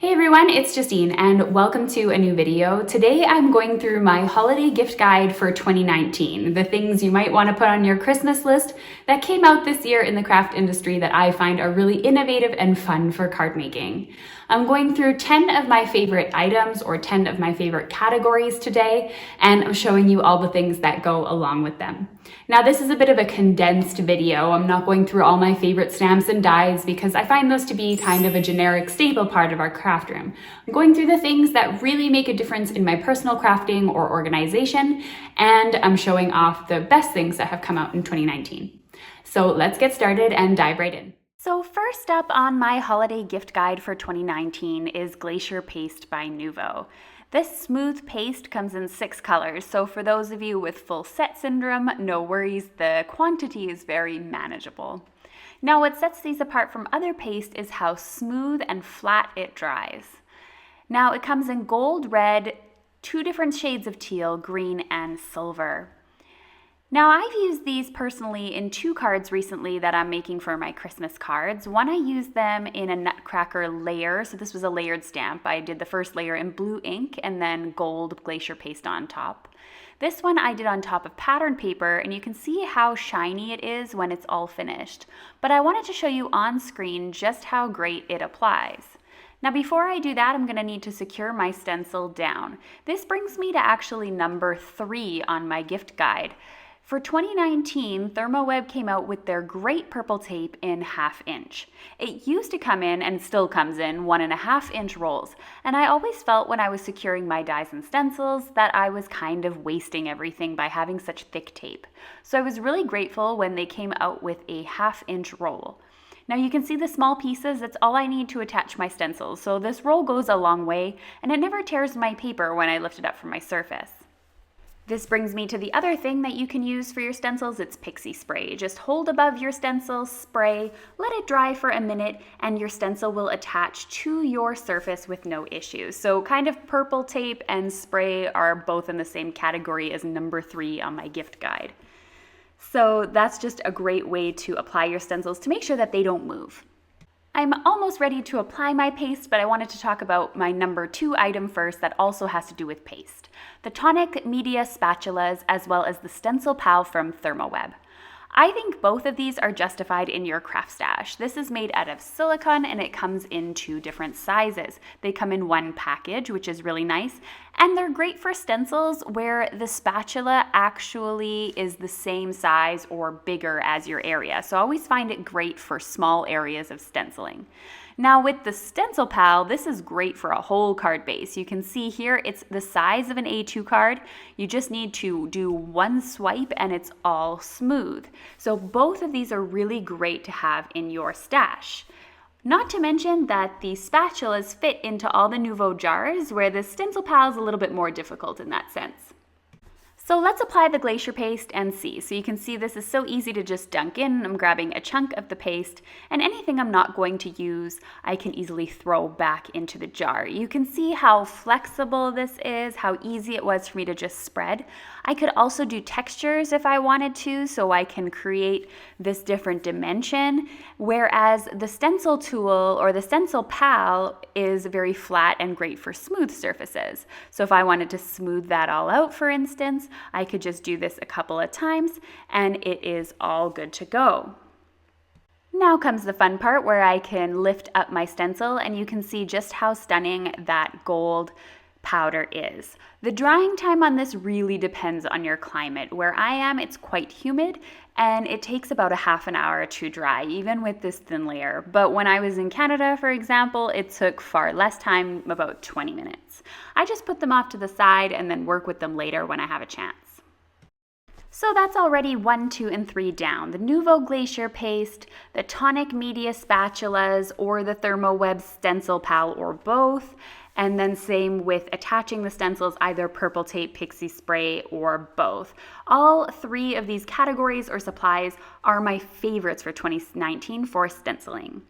Hey everyone, it's Justine and welcome to a new video. Today I'm going through my holiday gift guide for 2019, the things you might want to put on your Christmas list that came out this year in the craft industry that I find are really innovative and fun for card making. I'm going through 10 of my favorite items or 10 of my favorite categories today, and I'm showing you all the things that go along with them. Now this is a bit of a condensed video. I'm not going through all my favorite stamps and dies because I find those to be kind of a generic staple part of our craft room. I'm going through the things that really make a difference in my personal crafting or organization, and I'm showing off the best things that have come out in 2019. So let's get started and dive right in. So first up on my holiday gift guide for 2019 is Glacier Paste by Nuvo. This smooth paste comes in 6 colors, so for those of you with full set syndrome, no worries, the quantity is very manageable. Now what sets these apart from other paste is how smooth and flat it dries. Now it comes in gold, red, 2 different shades of teal, green, and silver. Now I've used these personally in 2 cards recently that I'm making for my Christmas cards. One, I used them in a Nutcracker layer, so this was a layered stamp. I did the first layer in blue ink and then gold Glacier paste on top. This one I did on top of pattern paper, and you can see how shiny it is when it's all finished. But I wanted to show you on screen just how great it applies. Now before I do that, I'm going to need to secure my stencil down. This brings me to actually number 3 on my gift guide. For 2019, ThermoWeb came out with their great purple tape in 1/2 inch. It used to come in, and still comes in, 1.5 inch rolls, and I always felt when I was securing my dies and stencils that I was kind of wasting everything by having such thick tape. So I was really grateful when they came out with a 1/2 inch roll. Now you can see the small pieces, that's all I need to attach my stencils, so this roll goes a long way, and it never tears my paper when I lift it up from my surface. This brings me to the other thing that you can use for your stencils. It's Pixie Spray. Just hold above your stencil, spray, let it dry for a minute, and your stencil will attach to your surface with no issues. So kind of purple tape and spray are both in the same category as number 3 on my gift guide. So that's just a great way to apply your stencils to make sure that they don't move. I'm almost ready to apply my paste, but I wanted to talk about my number 2 item first that also has to do with paste. The Tonic Media Spatulas, as well as the Stencil Pal from ThermoWeb. I think both of these are justified in your craft stash. This is made out of silicone and it comes in 2 different sizes. They come in 1 package, which is really nice, and they're great for stencils where the spatula actually is the same size or bigger as your area. So I always find it great for small areas of stenciling. Now with the Stencil Pal, this is great for a whole card base. You can see here it's the size of an A2 card. You just need to do 1 swipe and it's all smooth. So both of these are really great to have in your stash. Not to mention that the spatulas fit into all the Nuvo jars, where the Stencil Pal is a little bit more difficult in that sense. So let's apply the Glacier paste and see. So you can see this is so easy to just dunk in. I'm grabbing a chunk of the paste, and anything I'm not going to use, I can easily throw back into the jar. You can see how flexible this is, how easy it was for me to just spread. I could also do textures if I wanted to, so I can create this different dimension, whereas the stencil tool or the Stencil Pal is very flat and great for smooth surfaces. So if I wanted to smooth that all out, for instance, I could just do this a couple of times and it is all good to go. Now comes the fun part where I can lift up my stencil and you can see just how stunning that gold powder is. The drying time on this really depends on your climate. Where I am, it's quite humid and it takes about a 1/2 hour to dry, even with this thin layer. But when I was in Canada, for example, it took far less time, about 20 minutes. I just put them off to the side and then work with them later when I have a chance. So that's already 1, 2, and 3 down. The Nuvo Glacier paste, the Tonic Media Spatulas, or the ThermoWeb Stencil Pal, or both. And then same with attaching the stencils, either purple tape, Pixie Spray, or both. All 3 of these categories or supplies are my favorites for 2019 for stenciling.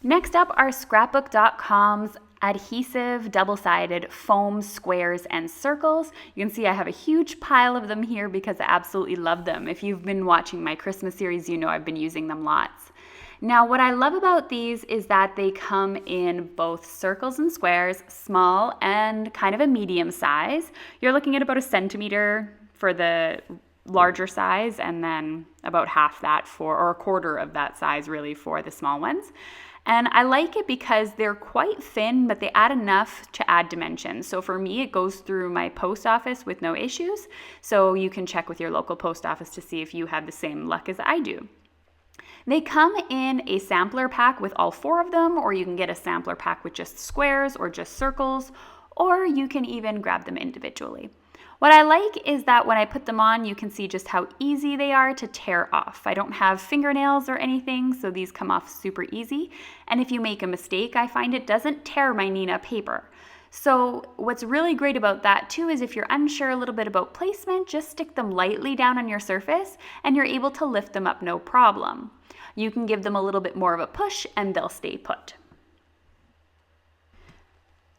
Next up are Scrapbook.com's Adhesive double-sided foam squares and circles. You can see I have a huge pile of them here because I absolutely love them. If you've been watching my Christmas series, you know I've been using them lots. Now, what I love about these is that they come in both circles and squares, small and kind of a medium size. You're looking at about 1 centimeter for the larger size, and then about half that or 1/4 of that size really for the small ones. And I like it because they're quite thin, but they add enough to add dimension. So for me, it goes through my post office with no issues. So you can check with your local post office to see if you have the same luck as I do. They come in a sampler pack with all 4 of them, or you can get a sampler pack with just squares or just circles, or you can even grab them individually. What I like is that when I put them on, you can see just how easy they are to tear off. I don't have fingernails or anything, so these come off super easy. And if you make a mistake, I find it doesn't tear my Nina paper. So what's really great about that too is if you're unsure a little bit about placement, just stick them lightly down on your surface and you're able to lift them up no problem. You can give them a little bit more of a push and they'll stay put.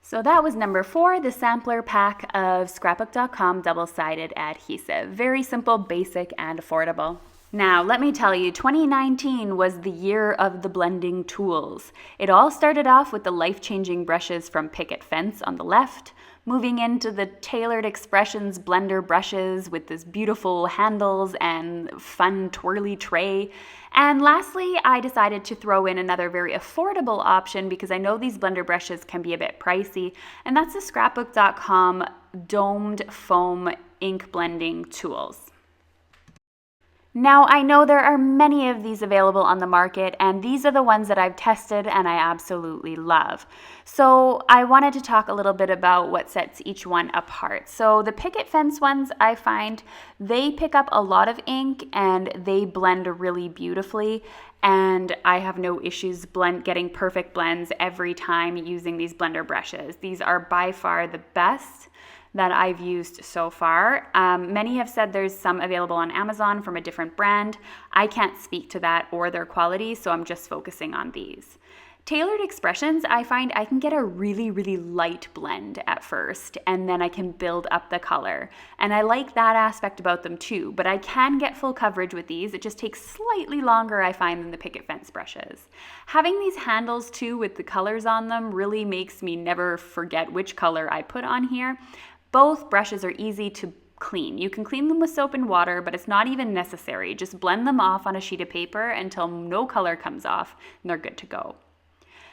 So that was number 4, the sampler pack of Scrapbook.com double-sided adhesive. Very simple, basic, and affordable. Now, let me tell you, 2019 was the year of the blending tools. It all started off with the life-changing brushes from Picket Fence on the left, moving into the Tailored Expressions blender brushes with this beautiful handles and fun twirly tray. And lastly, I decided to throw in another very affordable option because I know these blender brushes can be a bit pricey, and that's the Scrapbook.com domed foam ink blending tools. Now, I know there are many of these available on the market, and these are the ones that I've tested and I absolutely love. So I wanted to talk a little bit about what sets each one apart. So the Picket Fence ones, I find they pick up a lot of ink and they blend really beautifully, and I have no issues getting perfect blends every time using these blender brushes. These are by far the best that I've used so far. Many have said there's some available on Amazon from a different brand. I can't speak to that or their quality, so I'm just focusing on these. Tailored Expressions, I find I can get a really, really light blend at first, and then I can build up the color. And I like that aspect about them too, but I can get full coverage with these. It just takes slightly longer, I find, than the Picket Fence brushes. Having these handles too with the colors on them really makes me never forget which color I put on here. Both brushes are easy to clean. You can clean them with soap and water, but it's not even necessary. Just blend them off on a sheet of paper until no color comes off, and they're good to go.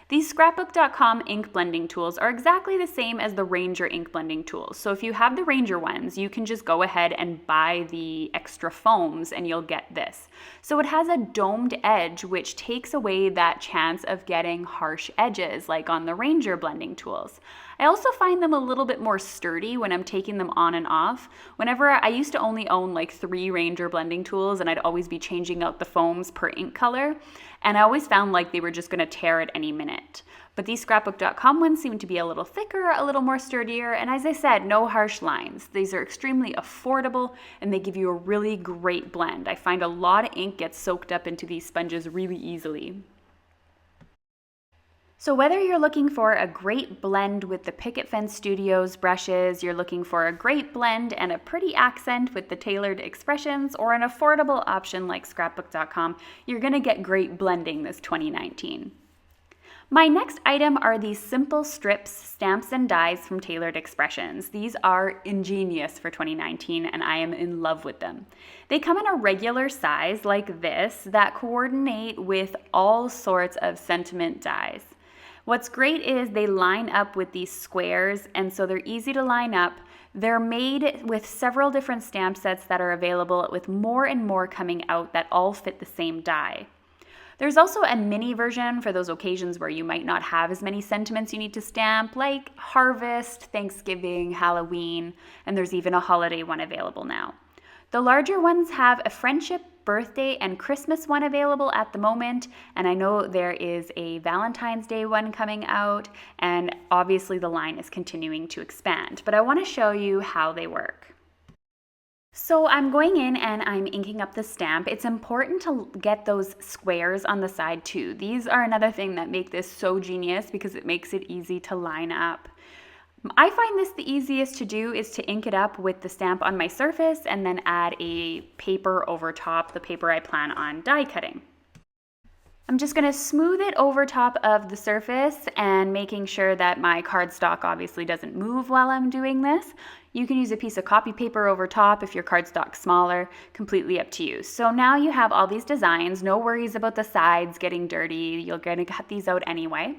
These Scrapbook.com ink blending tools are exactly the same as the Ranger ink blending tools. So if you have the Ranger ones, you can just go ahead and buy the extra foams and you'll get this. So it has a domed edge, which takes away that chance of getting harsh edges like on the Ranger blending tools. I also find them a little bit more sturdy when I'm taking them on and off. Whenever I used to only own like 3 Ranger blending tools and I'd always be changing out the foams per ink color, and I always found like they were just going to tear at any minute. But these Scrapbook.com ones seem to be a little thicker, a little more sturdier, and as I said, no harsh lines. These are extremely affordable and they give you a really great blend. I find a lot of ink gets soaked up into these sponges really easily. So whether you're looking for a great blend with the Picket Fence Studios brushes, you're looking for a great blend and a pretty accent with the Tailored Expressions, or an affordable option like Scrapbook.com, you're going to get great blending this 2019. My next item are these simple strips, stamps, and dies from Tailored Expressions. These are ingenious for 2019 and I am in love with them. They come in a regular size like this that coordinate with all sorts of sentiment dies. What's great is they line up with these squares, and so they're easy to line up. They're made with several different stamp sets that are available, with more and more coming out that all fit the same die. There's also a mini version for those occasions where you might not have as many sentiments you need to stamp, like Harvest, Thanksgiving, Halloween, and there's even a holiday one available now. The larger ones have a friendship, birthday, and Christmas one available at the moment, and I know there is a Valentine's Day one coming out, and obviously the line is continuing to expand, but I want to show you how they work. So I'm going in and I'm inking up the stamp. It's important to get those squares on the side too. These are another thing that make this so genius because it makes it easy to line up. I find this the easiest to do is to ink it up with the stamp on my surface and then add a paper over top, the paper I plan on die cutting. I'm just going to smooth it over top of the surface and making sure that my cardstock obviously doesn't move while I'm doing this. You can use a piece of copy paper over top if your cardstock's smaller, completely up to you. So now you have all these designs, no worries about the sides getting dirty. You're going to cut these out anyway.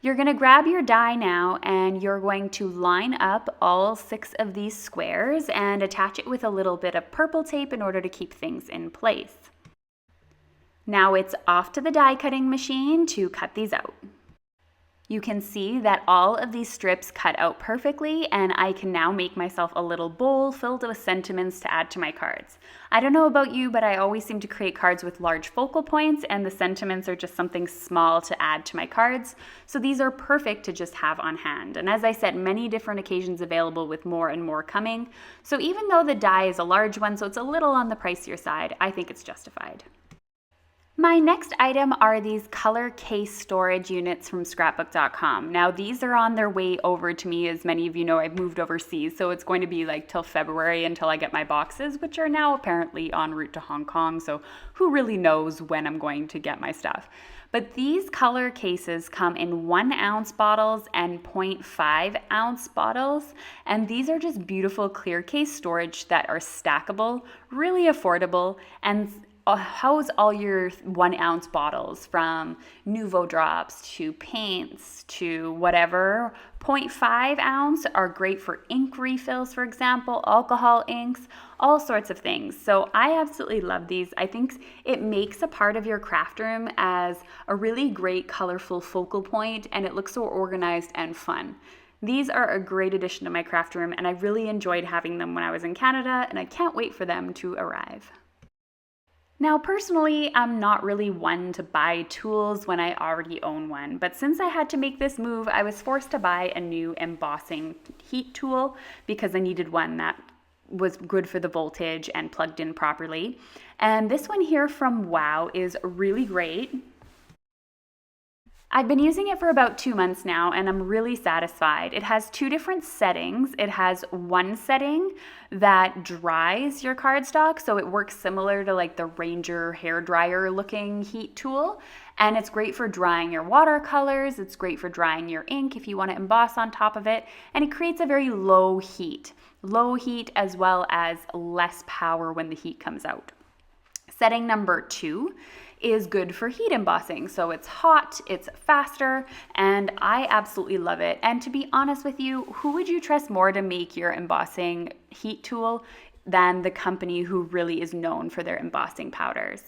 You're going to grab your die now and you're going to line up all 6 of these squares and attach it with a little bit of purple tape in order to keep things in place. Now it's off to the die cutting machine to cut these out. You can see that all of these strips cut out perfectly, and I can now make myself a little bowl filled with sentiments to add to my cards. I don't know about you, but I always seem to create cards with large focal points, and the sentiments are just something small to add to my cards. So these are perfect to just have on hand. And as I said, many different occasions available with more and more coming. So even though the die is a large one, so it's a little on the pricier side, I think it's justified. My next item are these ColorCase storage units from scrapbook.com. Now these are on their way over to me. As many of you know, I've moved overseas, so it's going to be like till February until I get my boxes, which are now apparently en route to Hong Kong, so who really knows when I'm going to get my stuff. But these color cases come in 1 ounce bottles and 0.5 ounce bottles. And these are just beautiful clear case storage that are stackable, really affordable, and house all your 1 ounce bottles, from Nuvo drops to paints to whatever. 0.5 ounce are great for ink refills, for example, alcohol inks, all sorts of things. So I absolutely love these. I think it makes a part of your craft room as a really great colorful focal point, and it looks so organized and fun. These are a great addition to my craft room, and I really enjoyed having them when I was in Canada, and I can't wait for them to arrive. Now, personally, I'm not really one to buy tools when I already own one, but since I had to make this move, I was forced to buy a new embossing heat tool because I needed one that was good for the voltage and plugged in properly. And this one here from Wow is really great. I've been using it for about 2 months now, and I'm really satisfied. It has 2 different settings. It has one setting that dries your cardstock, so it works similar to like the Ranger hair dryer looking heat tool. And it's great for drying your watercolors. It's great for drying your ink if you want to emboss on top of it. And it creates a very low heat as well as less power when the heat comes out. Setting number 2 is good for heat embossing. So it's hot, it's faster, and I absolutely love it. And to be honest with you, who would you trust more to make your embossing heat tool than the company who really is known for their embossing powders?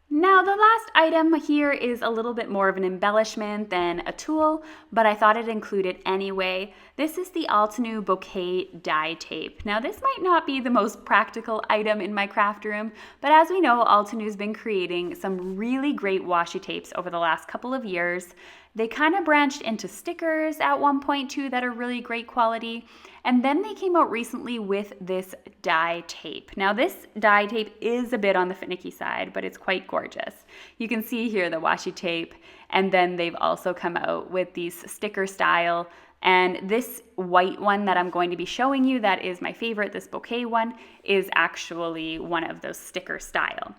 Now, the last item here is a little bit more of an embellishment than a tool, but I thought I'd include it anyway. This is the Altenew Bouquet die tape. Now, this might not be the most practical item in my craft room, but as we know, Altenew's been creating some really great washi tapes over the last couple of years. They kind of branched into stickers at one point too that are really great quality. And then they came out recently with this die tape. Now this die tape is a bit on the finicky side, but it's quite gorgeous. You can see here the washi tape, and then they've also come out with these sticker style. And this white one that I'm going to be showing you, that is my favorite, this bouquet one, is actually one of those sticker style.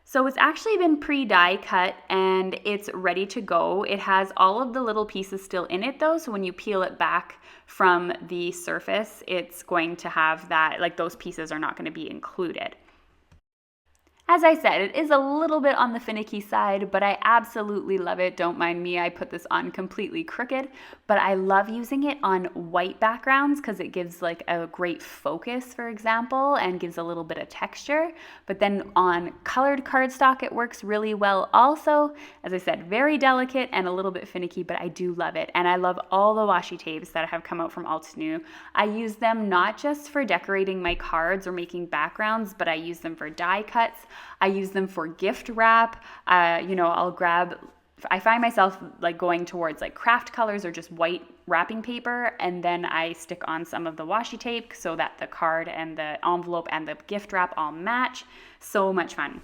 So it's actually been pre-die cut and it's ready to go. It has all of the little pieces still in it though, so when you peel it back from the surface, it's going to have that, like those pieces are not going to be included. As I said, it is a little bit on the finicky side, but I absolutely love it. Don't mind me, I put this on completely crooked, but I love using it on white backgrounds because it gives like a great focus, for example, and gives a little bit of texture. But then on colored cardstock, it works really well also. As I said, very delicate and a little bit finicky, but I do love it. And I love all the washi tapes that have come out from Altenew. I use them not just for decorating my cards or making backgrounds, but I use them for die cuts. I use them for gift wrap. I find myself like going towards like craft colors or just white wrapping paper, and then I stick on some of the washi tape so that the card and the envelope and the gift wrap all match. So much fun.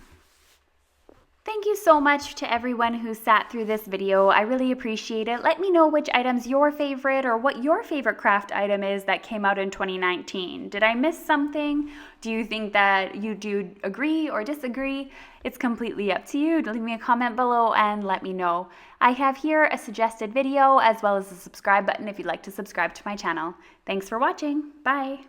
Thank you so much to everyone who sat through this video. I really appreciate it. Let me know which item's your favorite or what your favorite craft item is that came out in 2019. Did I miss something? Do you think that you do agree or disagree? It's completely up to you. Leave me a comment below and let me know. I have here a suggested video as well as a subscribe button if you'd like to subscribe to my channel. Thanks for watching. Bye.